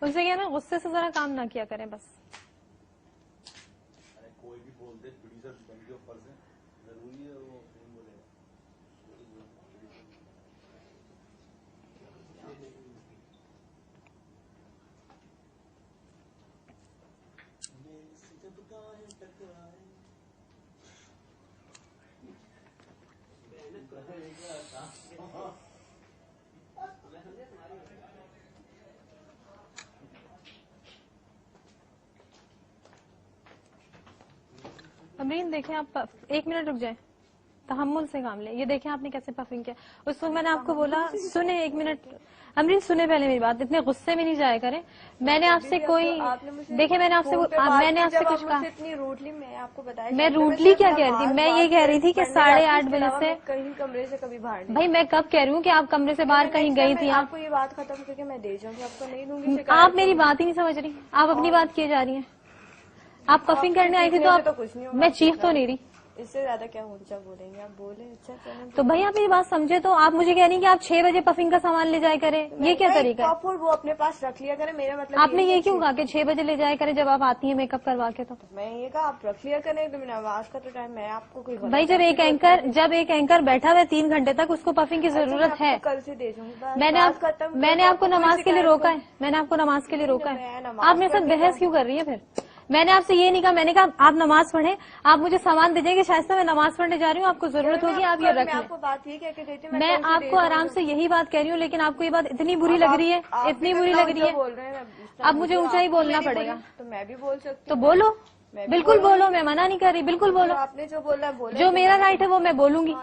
उनसे क्या ना गुस्से से जरा काम ना किया करें बस. कोई भी बोलते प्रोड्यूसर बन के ऊपर से जरूरी है वो नहीं बोलेगा. अमरीन देखें आप 1 मिनट रुक जाए, तहम्मुल से काम ले. ये देखें आपने कैसे पफिंग किया. उस वक्त मैंने आपको बोला सुने 1 मिनट अमरीन सुने पहले मेरी बात. इतने गुस्से में नहीं जाया करें. मैंने आपसे कोई देखे मैंने आपसे कुछ कहा. इतनी रूडली मैं आपको बताया. मैं रूडली क्या कह रही थी? मैं ये कह रही थी कि 8:30 बजे से कहीं कमरे से कभी बाहर. भाई मैं कब कह रही हूँ कि आप कमरे से बाहर कहीं गई थी? आपको ये बात खत्म करके मैं दे जाऊंगी, आपको नहीं दूंगी. आप मेरी बात ही नहीं समझ रही. आप अपनी बात किए जा रही हैं. आप पफिंग करने आई थी तो आप कुछ नहीं. मैं चीख तो नहीं रही. इससे ज्यादा क्या ऊंचा बोलेंगे आप? बोले अच्छा चलें. तो भाई आप मेरी बात समझे. तो आप मुझे कह रही हैं कि आप 6 बजे पफिंग का सामान ले जाया करें. ये क्या तरीका है? और वो अपने पास रख लिया करें. मेरा मतलब आपने ये क्यों कहा कि 6 बजे ले जाया करें जब आप आती हैं मेकअप करवा के? तो मैं ये कहा आप रख लिया करें. तो मैंने आवाज का तो टाइम मैं आपको कोई भाई जब एक एंकर बैठा हुआ है 3 घंटे तक उसको पफिंग की जरूरत है. कल से दे दूंगी. मैंने आपको नमाज के लिए रोका है. मैंने आपको नमाज के लिए रोका है. आप मेरे साथ बहस क्यों कर रही है फिर? मैंने आपसे ये नहीं कहा. मैंने कहा आप नमाज पढ़ें, आप मुझे सामान दीजिए कि शायद मैं नमाज पढ़ने जा रही हूँ, आपको जरूरत होगी, आप ये रख लें. मैं आपको आराम से यही बात कह रही हूँ, लेकिन आपको ये बात इतनी बुरी लग रही है, इतनी बुरी लग रही है. अब मुझे ऊंचा ही बोलना पड़ेगा. तो मैं भी बोल सकती. तो बोलो, बिल्कुल बोलो. मैं मना नहीं कर रही, बिल्कुल बोलो. आपने जो बोला बोला. जो मेरा राइट है वो मैं बोलूंगी.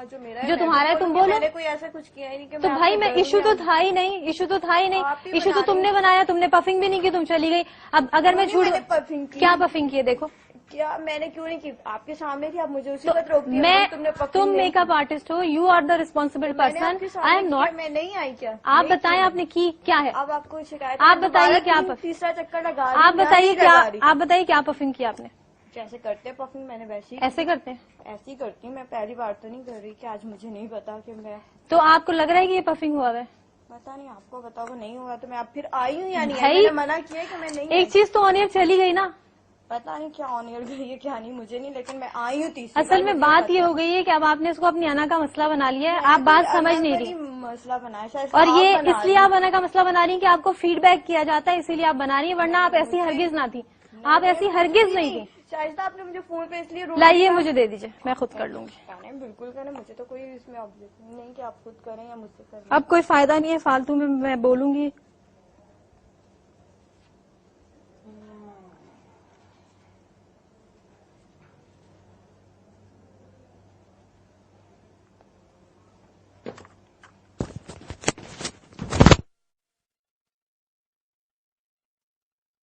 जो तुम्हारा है तुम बोलो. मैंने कोई ऐसा कुछ किया ही नहीं. तो भाई मैं इशू तो था ही नहीं. इशू तो तुमने बनाया. तुमने पफिंग भी नहीं की, तुम चली गई. अब अगर मैं झूठ क्या पफिंग की है देखो. क्या मैंने क्यों नहीं की? आपके सामने थी, आप मुझे उसी वक्त रोक दिया. तुम मेकअप आर्टिस्ट हो, you are the responsible person. I am not. मैं नहीं आई क्या? आप बताएं आपने की क्या है? अब आपको शिकायत. आप बताइए क्या? तीसरा चक्कर लगा. आप बताइए क्या पफिंग की आपने? जैसे करते हैं पफिंग मैंने वैसे ही. ऐसे करते हैं? ऐसे ही करती हूँ मैं. पहली बार तो नहीं कर रही कि आज मुझे नहीं पता कि मैं. तो आपको लग रहा है कि ये पफिंग हुआ है? पता नहीं, आपको बताओ. वो नहीं हुआ तो मैं अब फिर आई हूँ या नहीं? मैंने मना किया कि मैं नहीं. एक चीज तो ऑन एयर चली गई ना. पता नहीं क्या ऑन एयर गई है क्या नहीं, मुझे नहीं. लेकिन मैं आई हूँ. असल में बात ये हो गई है कि अब आपने इसको अपनी अना का मसला बना लिया है. आप बात समझ नहीं रही. मसला बनाया शायद. और ये इसलिए आप अना का मसला बना रही है कि आपको फीडबैक किया जाता है, इसीलिए आप बना रही है. वरना आप ऐसी हरगिज ना थी. आप ऐसी हरगिज नहीं थी. शायद आपने मुझे फोन पे इसलिए लाइए मुझे दे दीजिए, मैं खुद कर लूंगी. बिल्कुल करें. मुझे तो कोई इसमें ऑब्जेक्शन नहीं कि आप खुद करें या मुझसे करें. अब कोई फायदा नहीं है फालतू में मैं बोलूंगी.